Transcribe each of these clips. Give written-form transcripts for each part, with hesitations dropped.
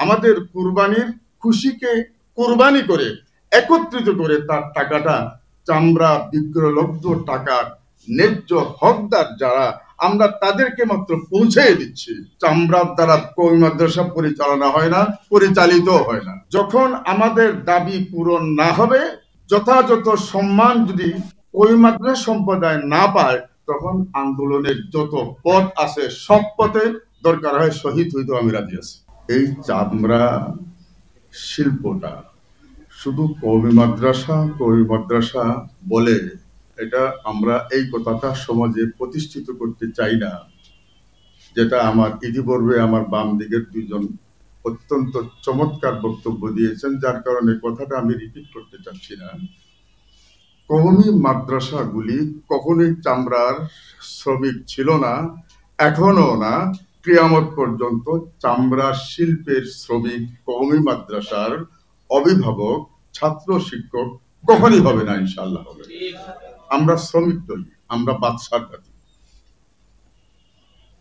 আমাদের কুরবানির খুশিকে কুরবানি করে একত্রিত করে তার টাকাটা চামড়া বিক্রয়লব্ধ টাকার ন্যায্য হকদার যারা আমরা তাদেরকে মাত্র পৌঁছে দিচ্ছি। চামড়ার দ্বারা কওমি মাদ্রাসা পরিচালনা হয় না, পরিচালিত হয় না। যখন আমাদের দাবি পূরণ না হবে, যথাযথ সম্মান যদি কওমি মাদ্রাসা সম্প্রদায় না পায়, তখন আন্দোলনের যত পথ আছে সব পথে দরকার হয় শহীদ হইতেও আমি রাজি আছি। এই চামড়া শিল্পটা শুধু কওমি মাদ্রাসা বলে এটা আমরা এই কথাটা সমাজে প্রতিষ্ঠিত করতে চাই না, যেটা আমার ইতিপূর্বে আমার বাম দিকের দুইজন অত্যন্ত চমৎকার বক্তব্য দিয়েছেন, যার কারণে কথাটা আমি রিপিট করতে চাচ্ছি না। কওমি মাদ্রাসাগুলি কখনোই চামড়ার শ্রমিক ছিল না, এখনো না, কিয়ামত পর্যন্ত চামড়া শিল্পের শ্রমিক কওমি মাদ্রাসার অভিভাবক ছাত্র শিক্ষক কখনই হবে না, ইনশাআল্লাহ হবে। আমরা শ্রমিক নই, আমরা বাদশার জাতি।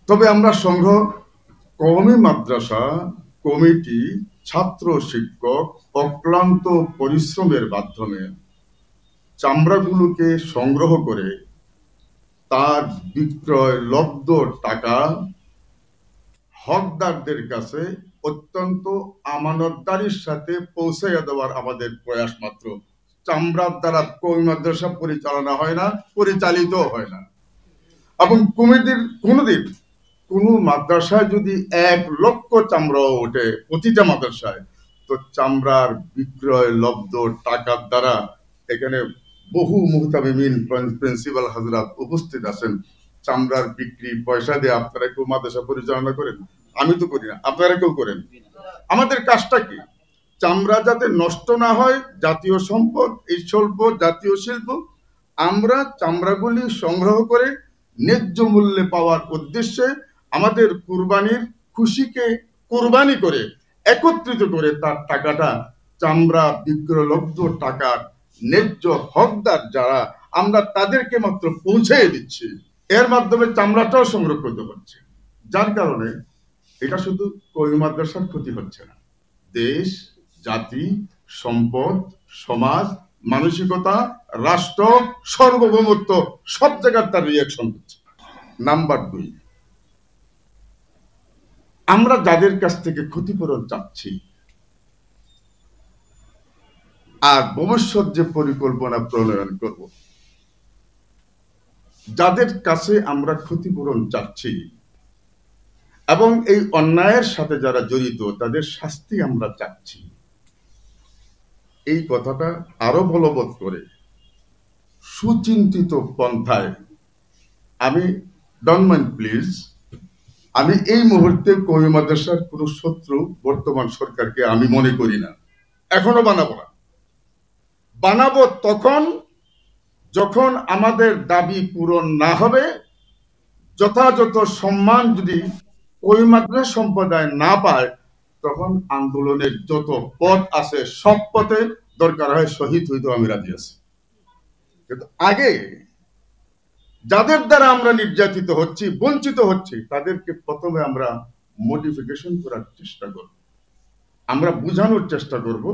তবে আমরা সংঘ কওমি মাদ্রাসা কমিটি ছাত্র শিক্ষক অক্লান্ত পরিশ্রমের মাধ্যমে চামড়াগুলোকে সংগ্রহ করে তার বিক্রয় লব্ধ টাকা হকদারদের কাছে অত্যন্ত আমানতদারির সাথে পৌঁছাইয়া দেওয়ার আমাদের প্রয়াস মাত্র। চামড়ার দ্বারা কওমি মাদ্রাসা পরিচালনা হয় না, পরিচালিত হয় না। এবং কমিটির কোনোদিন কোনো মাদ্রাসায় যদি 1 লক্ষ চামড়াও ওঠে প্রতিটা মাদ্রাসায়, তো চামড়ার বিক্রয় লব্ধ টাকার দ্বারা এখানে বহু মুহতামিমিন প্রিন্সিপাল হযরত উপস্থিত আছেন। চামড়ার বিক্রি পয়সা দিয়ে আপনারা কেউ মাদ্রাসা পরিচালনা করেন? আমি তো করি না, আপনারা কেউ করেন? আমাদের কাজটা কি? চামড়া যাতে নষ্ট না হয়, জাতীয় সম্পদ, এই শিল্প জাতীয় শিল্প, আমরা চামড়াগুলি সংগ্রহ করে ন্যায্য মূল্যে পাওয়ার উদ্দেশ্যে আমাদের কুরবানির খুশিকে কুরবানি করে একত্রিত করে তার টাকাটা চামড়া বিক্রয়লব্ধ টাকার ন্যায্য হকদার যারা আমরা তাদেরকে মাত্র পৌঁছে দিচ্ছি। এর মাধ্যমে চামড়াটাও সংরক্ষিত হচ্ছে, যার কারণে এটা শুধু কওমি মাদ্রাসার ক্ষতি হচ্ছে না, দেশ, জাতি, সম্পদ, সমাজ, মানসিকতা, রাষ্ট্র, সার্বভৌমত্ব সব জায়গায় তার রিয়াকশন হচ্ছে। নাম্বার 2, আমরা যাদের কাছ থেকে ক্ষতিপূরণ চাচ্ছি আর ভবিষ্যৎ যে পরিকল্পনা প্রণয়ন করব, যাদের কাছে আমরা ক্ষতিপূরণ চাচ্ছি এবং এই অন্যায়ের সাথে যারা জড়িত তাদের শাস্তি আমরা চাচ্ছি, এই কথাটা আরো বলবৎ করে সুচিন্তিত পন্থায় আমি ডন্ট মাইন্ড প্লিজ, আমি এই মুহূর্তে কওমি মাদ্রাসার কোন শত্রু বর্তমান সরকারকে আমি মনে করি না, এখনো বানাবো না। বানাবো তখন যখন আমাদের দাবি পূরণ না হবে, যথাযথ সম্মান যদি কওমি মাদ্রাসা সম্প্রদায় না পায়, তখন আন্দোলনের যত পথ আছে সব পথে দরকার হয় শহীদ হইতেও আমি রাজি আছি। কিন্তু আগে যাদের দ্বারা আমরা নির্যাতিত হচ্ছি, বঞ্চিত হচ্ছি, তাদেরকে প্রথমে আমরা মডিফিকেশন করার চেষ্টা করব, আমরা বোঝানোর চেষ্টা করব,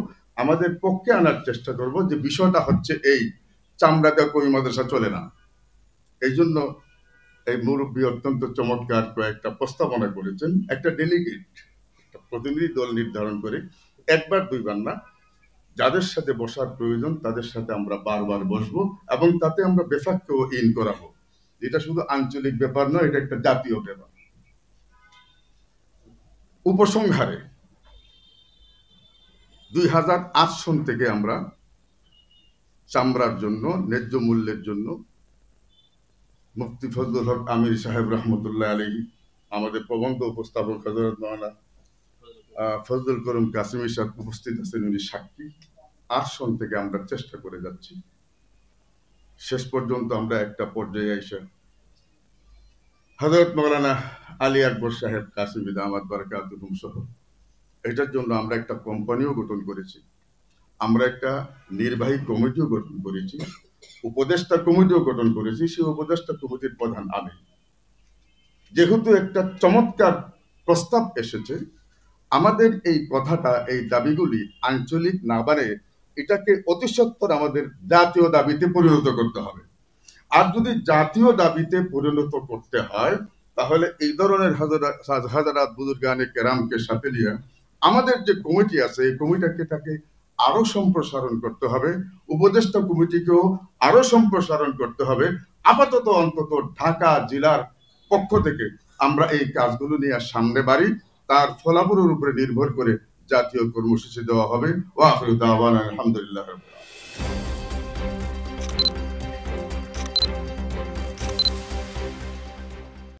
আমাদের পক্ষে আনার চেষ্টা করব যে বিষয়টা হচ্ছে এই, চামড়া দেওয়া কওমি মাদ্রাসা চলে না। এই জন্য এই মুরব্বী অত্যন্ত চমৎকার কয়েকটা প্রস্তাবনা করেছেন। একটা ডেলিগেট, একটা প্রতিনিধি দল নির্ধারণ করে 1 বার 2 বার না, যাদের সাথে বসার প্রয়োজন তাদের সাথে আমরা বারবার বসবো এবং তাতে আমরা বেফাককেও ইন করাবো। এটা শুধু আঞ্চলিক ব্যাপার নয়, এটা একটা জাতীয় ব্যাপার। উপসংহারে 2008 সন থেকে আমরা চামড়ার জন্য ন্যায্য মূল্যের জন্য মুফতি ফজলুল হক আমির সাহেব রহমতুল্লাহ আলাইহি, আমাদের প্রবন্ধ উপস্থাপক হযরত মাওলানা ফজলুল করিম কাসেমী সাহেব উপস্থিত আছেন, উনি সাক্ষী। 8 সন থেকে আমরা চেষ্টা করে যাচ্ছি, শেষ পর্যন্ত আমরা একটা পর্যায়ে এসে হযরত মাওলানা আলী আকবর সাহেব কাসেমী দামাত বারাকাতুহুম সহ এটার জন্য আমরা একটা কোম্পানিও গঠন করেছি, আমরা একটা নির্বাহী কমিটিও গঠন করেছি, উপদেষ্টা কমিটিও গঠন করেছি। সেই উপদেষ্টা কমিটির প্রধান আমি। যেহেতু একটা চমৎকার প্রস্তাব এসেছে, আমাদের এই কথাটা, এই দাবিগুলি আঞ্চলিক না বাড়ে এটাকে অতি সত্বর আমাদের জাতীয় দাবিতে পরিণত করতে হবে। আর যদি জাতীয় দাবিতে পরিণত করতে হয়, তাহলে এই ধরনের হাজারাত বুজুর্গানে কেরামকে সাথে নিয়ে আমাদের যে কমিটি আছে, এই কমিটিটাকে আরো সম্প্রসারণ করতে হবে, উপদেষ্টা কমিটিকেও আরো সম্প্রসারণ করতে হবে। আপাতত অন্তত ঢাকা জেলার পক্ষ থেকে আমরা এই কাজগুলো নিয়ে সামনে বাড়ি, তার ফলাফলের উপরে নির্ভর করে জাতীয় কর্মসূচি দেওয়া হবে। ওয়া আখিরু দাওয়ানা আলহামদুলিল্লাহ।